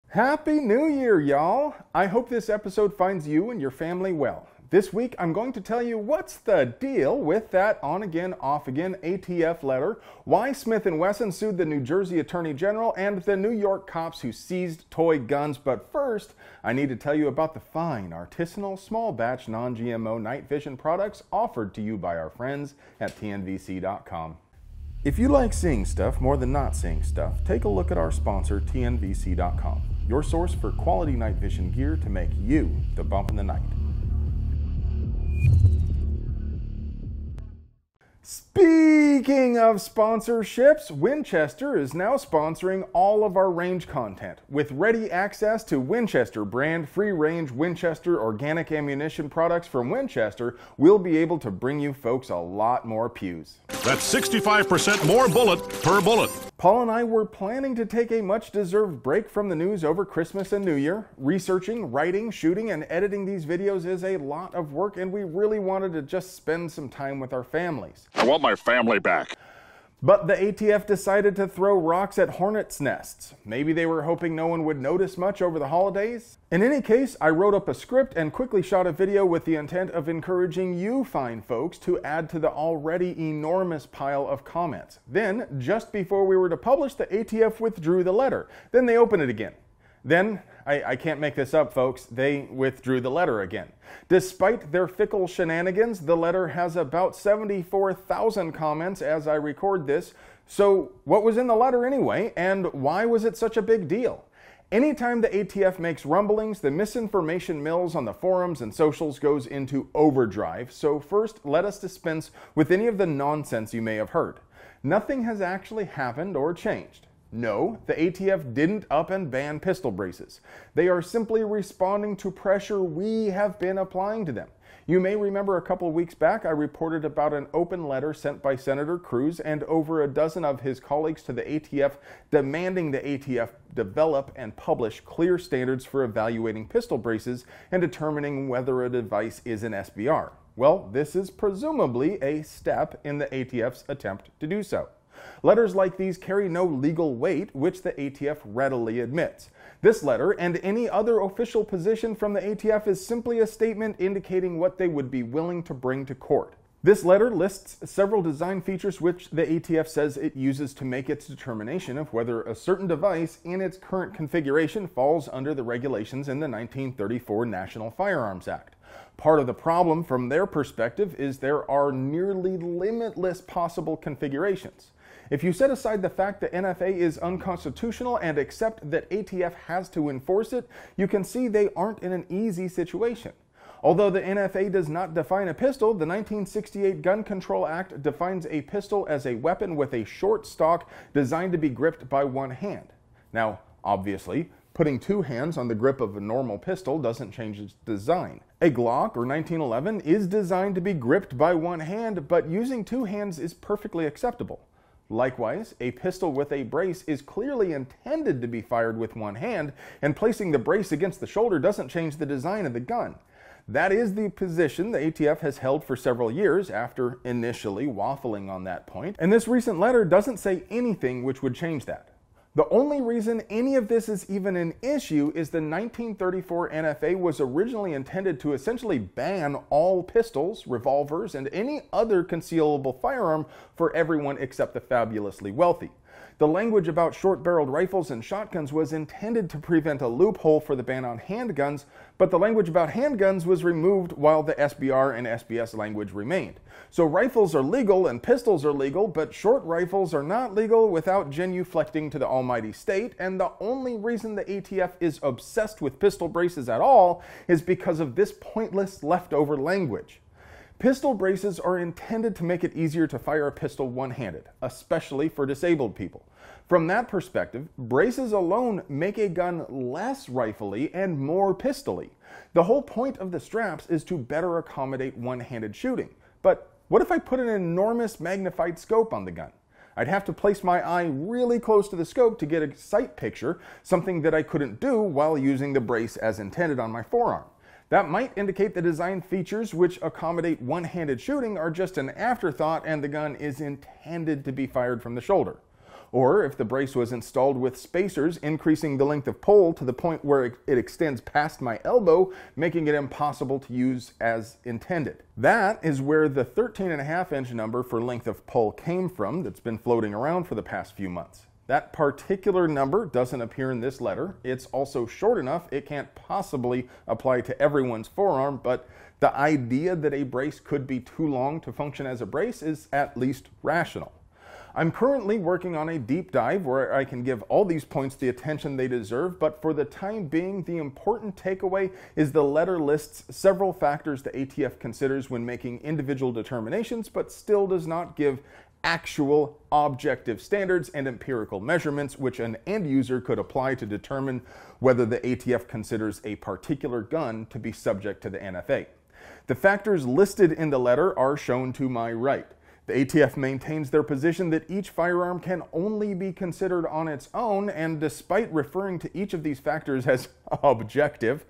Happy New Year, y'all! I hope this episode finds you and your family well. This week, I'm going to tell you what's the deal with that on-again, off-again ATF letter, why Smith & Wesson sued the New Jersey Attorney General, and the New York cops who seized toy guns. But first, I need to tell you about the fine, artisanal, small-batch, non-GMO night vision products offered to you by our friends at TNVC.com. If you like seeing stuff more than not seeing stuff, take a look at our sponsor, TNVC.com, your source for quality night vision gear to make you the bump in the night. Speaking of sponsorships, Winchester is now sponsoring all of our range content. With ready access to Winchester brand free-range Winchester organic ammunition products from Winchester, we'll be able to bring you folks a lot more pews. That's 65% more bullet per bullet. Paul and I were planning to take a much-deserved break from the news over Christmas and New Year. Researching, writing, shooting, and editing these videos is a lot of work, and we really wanted to just spend some time with our families. I want my family back. But the ATF decided to throw rocks at hornets' nests. Maybe they were hoping no one would notice much over the holidays. In any case, I wrote up a script and quickly shot a video with the intent of encouraging you fine folks to add to the already enormous pile of comments. Then, just before we were to publish, the ATF withdrew the letter. Then they opened it again. Then, I can't make this up, folks, they withdrew the letter again. Despite their fickle shenanigans, the letter has about 74,000 comments as I record this. So what was in the letter anyway, and why was it such a big deal? Anytime the ATF makes rumblings, the misinformation mills on the forums and socials goes into overdrive. So first, let us dispense with any of the nonsense you may have heard. Nothing has actually happened or changed. No, the ATF didn't up and ban pistol braces. They are simply responding to pressure we have been applying to them. You may remember a couple weeks back I reported about an open letter sent by Senator Cruz and over a dozen of his colleagues to the ATF demanding the ATF develop and publish clear standards for evaluating pistol braces and determining whether a device is an SBR. Well, this is presumably a step in the ATF's attempt to do so. Letters like these carry no legal weight, which the ATF readily admits. This letter and any other official position from the ATF is simply a statement indicating what they would be willing to bring to court. This letter lists several design features which the ATF says it uses to make its determination of whether a certain device in its current configuration falls under the regulations in the 1934 National Firearms Act. Part of the problem from their perspective is there are nearly limitless possible configurations. If you set aside the fact that NFA is unconstitutional and accept that ATF has to enforce it, you can see they aren't in an easy situation. Although the NFA does not define a pistol, the 1968 Gun Control Act defines a pistol as a weapon with a short stock designed to be gripped by one hand. Now, obviously, putting two hands on the grip of a normal pistol doesn't change its design. A Glock or 1911 is designed to be gripped by one hand, but using two hands is perfectly acceptable. Likewise, a pistol with a brace is clearly intended to be fired with one hand, and placing the brace against the shoulder doesn't change the design of the gun. That is the position the ATF has held for several years after initially waffling on that point, and this recent letter doesn't say anything which would change that. The only reason any of this is even an issue is the 1934 NFA was originally intended to essentially ban all pistols, revolvers, and any other concealable firearm for everyone except the fabulously wealthy. The language about short-barreled rifles and shotguns was intended to prevent a loophole for the ban on handguns, but the language about handguns was removed while the SBR and SBS language remained. So rifles are legal and pistols are legal, but short rifles are not legal without genuflecting to the almighty state, and the only reason the ATF is obsessed with pistol braces at all is because of this pointless leftover language. Pistol braces are intended to make it easier to fire a pistol one-handed, especially for disabled people. From that perspective, braces alone make a gun less rifle-y and more pistol-y. The whole point of the straps is to better accommodate one-handed shooting. But what if I put an enormous magnified scope on the gun? I'd have to place my eye really close to the scope to get a sight picture, something that I couldn't do while using the brace as intended on my forearm. That might indicate the design features which accommodate one-handed shooting are just an afterthought and the gun is intended to be fired from the shoulder. or if the brace was installed with spacers increasing the length of pole to the point where it extends past my elbow, making it impossible to use as intended. That is where the 13.5-inch number for length of pole came from that's been floating around for the past few months. That particular number doesn't appear in this letter. It's also short enough it can't possibly apply to everyone's forearm, but the idea that a brace could be too long to function as a brace is at least rational. I'm currently working on a deep dive where I can give all these points the attention they deserve, but for the time being, the important takeaway is the letter lists several factors the ATF considers when making individual determinations, but still does not give actual objective standards and empirical measurements which an end user could apply to determine whether the ATF considers a particular gun to be subject to the NFA. The factors listed in the letter are shown to my right. The ATF maintains their position that each firearm can only be considered on its own, and despite referring to each of these factors as objective,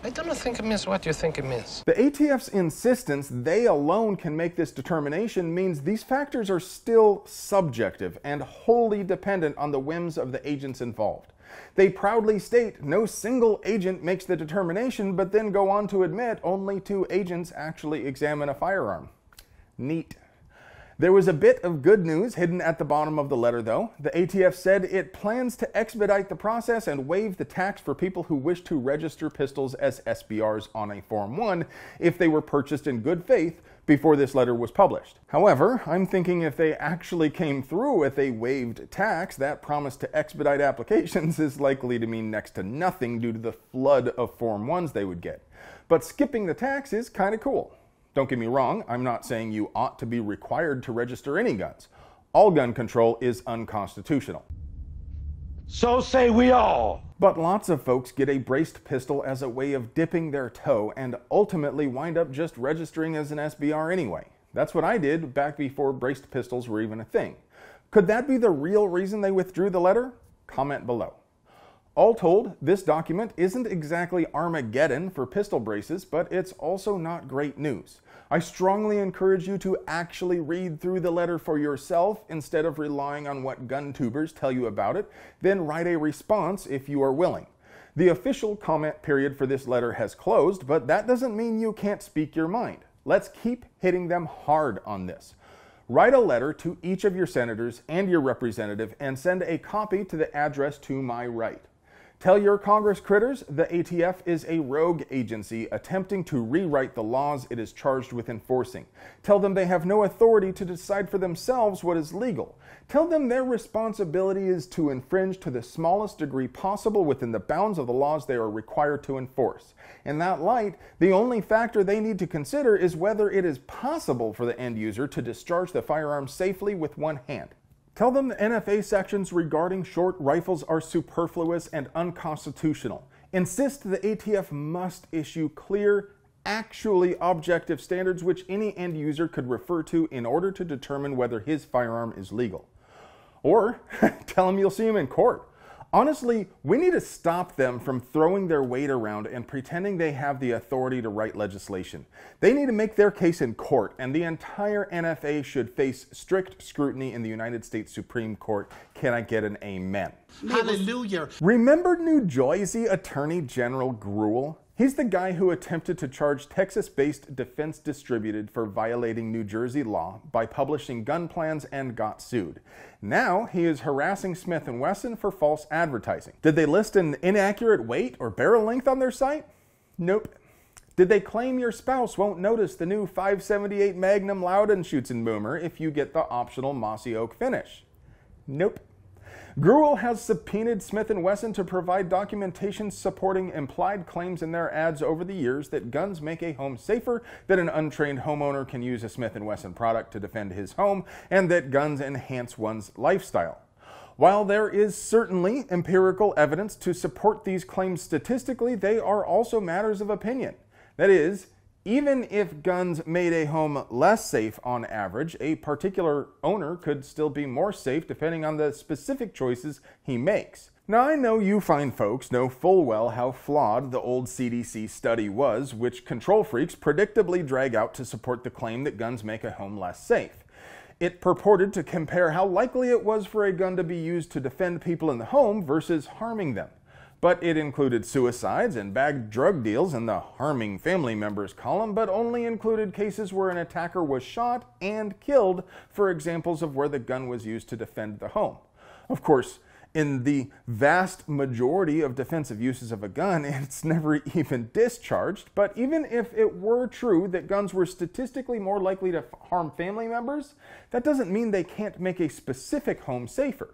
I don't think it means what you think it means. The ATF's insistence they alone can make this determination means these factors are still subjective and wholly dependent on the whims of the agents involved. They proudly state no single agent makes the determination, but then go on to admit only 2 agents actually examine a firearm. Neat. There was a bit of good news hidden at the bottom of the letter, though. The ATF said it plans to expedite the process and waive the tax for people who wish to register pistols as SBRs on a Form 1 if they were purchased in good faith before this letter was published. However, I'm thinking if they actually came through with a waived tax, that promise to expedite applications is likely to mean next to nothing due to the flood of Form 1s they would get. But skipping the tax is kind of cool. Don't get me wrong, I'm not saying you ought to be required to register any guns. All gun control is unconstitutional. So say we all. But lots of folks get a braced pistol as a way of dipping their toe and ultimately wind up just registering as an SBR anyway. That's what I did back before braced pistols were even a thing. Could that be the real reason they withdrew the letter? Comment below. All told, this document isn't exactly Armageddon for pistol braces, but it's also not great news. I strongly encourage you to actually read through the letter for yourself instead of relying on what gun tubers tell you about it, then write a response if you are willing. The official comment period for this letter has closed, but that doesn't mean you can't speak your mind. Let's keep hitting them hard on this. Write a letter to each of your senators and your representative and send a copy to the address to my right. Tell your Congress critters the ATF is a rogue agency attempting to rewrite the laws it is charged with enforcing. Tell them they have no authority to decide for themselves what is legal. Tell them their responsibility is to infringe to the smallest degree possible within the bounds of the laws they are required to enforce. In that light, the only factor they need to consider is whether it is possible for the end user to discharge the firearm safely with one hand. Tell them the NFA sections regarding short rifles are superfluous and unconstitutional. Insist the ATF must issue clear, actually objective standards which any end user could refer to in order to determine whether his firearm is legal. Or tell them you'll see him in court. Honestly, we need to stop them from throwing their weight around and pretending they have the authority to write legislation. They need to make their case in court, and the entire NFA should face strict scrutiny in the United States Supreme Court. Can I get an amen? Hallelujah. Remember New Jersey Attorney General Gruel? He's the guy who attempted to charge Texas-based Defense Distributed for violating New Jersey law by publishing gun plans and got sued. Now he is harassing Smith & Wesson for false advertising. Did they list an inaccurate weight or barrel length on their site? Nope. Did they claim your spouse won't notice the new 578 Magnum Loudon shoots and boomer if you get the optional mossy oak finish? Nope. Gruel has subpoenaed Smith & Wesson to provide documentation supporting implied claims in their ads over the years that guns make a home safer, that an untrained homeowner can use a Smith & Wesson product to defend his home, and that guns enhance one's lifestyle. While there is certainly empirical evidence to support these claims statistically, they are also matters of opinion. That is, even if guns made a home less safe on average, a particular owner could still be more safe depending on the specific choices he makes. Now, I know you fine folks know full well how flawed the old CDC study was, which control freaks predictably drag out to support the claim that guns make a home less safe. It purported to compare how likely it was for a gun to be used to defend people in the home versus harming them. But it included suicides and bad drug deals in the harming family members column, but only included cases where an attacker was shot and killed for examples of where the gun was used to defend the home. Of course, in the vast majority of defensive uses of a gun, it's never even discharged. But even if it were true that guns were statistically more likely to harm family members, that doesn't mean they can't make a specific home safer.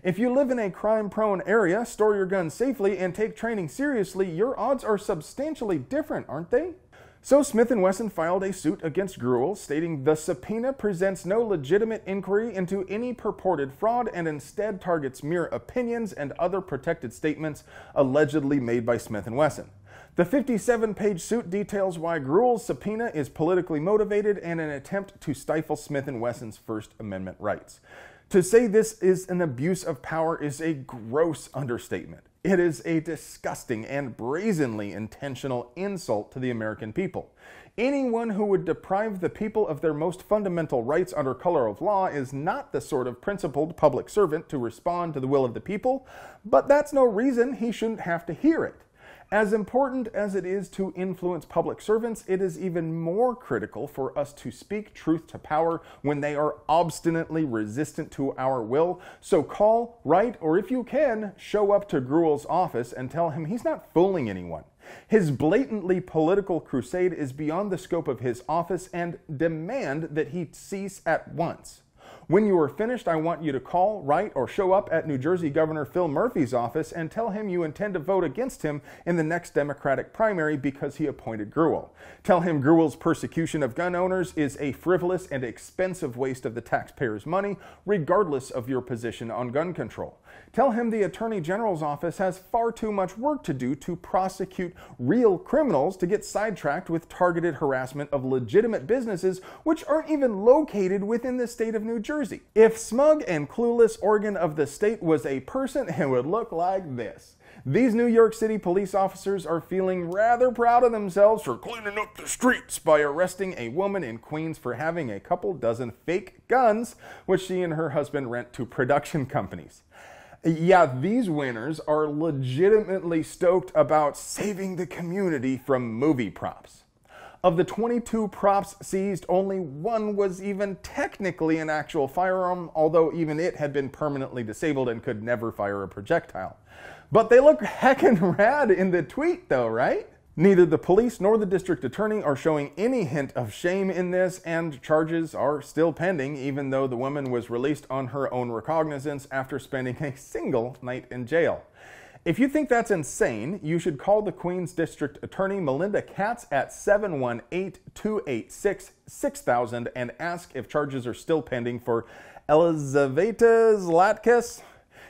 If you live in a crime-prone area, store your guns safely, and take training seriously, your odds are substantially different, aren't they? So Smith & Wesson filed a suit against Gruel, stating the subpoena presents no legitimate inquiry into any purported fraud and instead targets mere opinions and other protected statements allegedly made by Smith & Wesson. The 57-page suit details why Gruel's subpoena is politically motivated and an attempt to stifle Smith & Wesson's First Amendment rights. To say this is an abuse of power is a gross understatement. It is a disgusting and brazenly intentional insult to the American people. Anyone who would deprive the people of their most fundamental rights under color of law is not the sort of principled public servant to respond to the will of the people, but that's no reason he shouldn't have to hear it. As important as it is to influence public servants, it is even more critical for us to speak truth to power when they are obstinately resistant to our will. So call, write, or if you can, show up to Gruel's office and tell him he's not fooling anyone. His blatantly political crusade is beyond the scope of his office, and demand that he cease at once. When you are finished, I want you to call, write, or show up at New Jersey Governor Phil Murphy's office and tell him you intend to vote against him in the next Democratic primary because he appointed Gruel. Tell him Gruel's persecution of gun owners is a frivolous and expensive waste of the taxpayers' money, regardless of your position on gun control. Tell him the Attorney General's office has far too much work to do to prosecute real criminals to get sidetracked with targeted harassment of legitimate businesses which aren't even located within the state of New Jersey. If smug and clueless organ of the state was a person, it would look like this. These New York City police officers are feeling rather proud of themselves for cleaning up the streets by arresting a woman in Queens for having a couple dozen fake guns which she and her husband rent to production companies. Yeah, these winners are legitimately stoked about saving the community from movie props. Of the 22 props seized, only one was even technically an actual firearm, although even it had been permanently disabled and could never fire a projectile. But they look heckin' rad in the tweet though, right? Neither the police nor the district attorney are showing any hint of shame in this, and charges are still pending, even though the woman was released on her own recognizance after spending a single night in jail. If you think that's insane, you should call the Queens District Attorney Melinda Katz at 718-286-6000 and ask if charges are still pending for Elizaveta Zlatkis.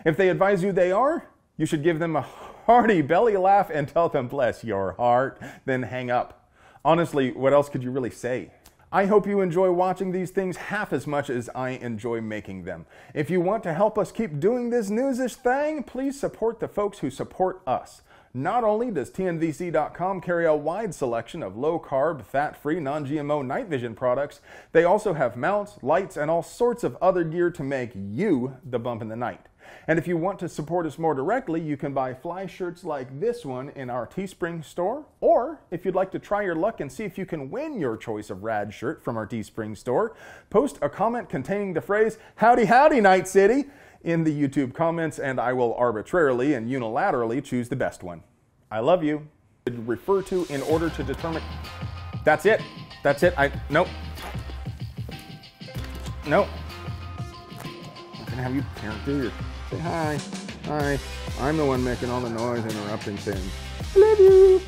If they advise you they are, you should give them a hearty belly laugh and tell them bless your heart, then hang up. Honestly, what else could you really say? I hope you enjoy watching these things half as much as I enjoy making them. If you want to help us keep doing this newsish thing, please support the folks who support us. Not only does TNVC.com carry a wide selection of low-carb, fat-free, non-GMO night vision products, they also have mounts, lights, and all sorts of other gear to make you the bump in the night. And if you want to support us more directly, you can buy fly shirts like this one in our Teespring store. Or if you'd like to try your luck and see if you can win your choice of rad shirt from our Teespring store, post a comment containing the phrase, "Howdy, howdy, Night City," in the YouTube comments, and I will arbitrarily and unilaterally choose the best one. I love you. Refer to in order to determine... That's it. That's it. Nope. Nope. I'm going to have you parent through. Say hi. Hi. I'm the one making all the noise, interrupting things. I love you.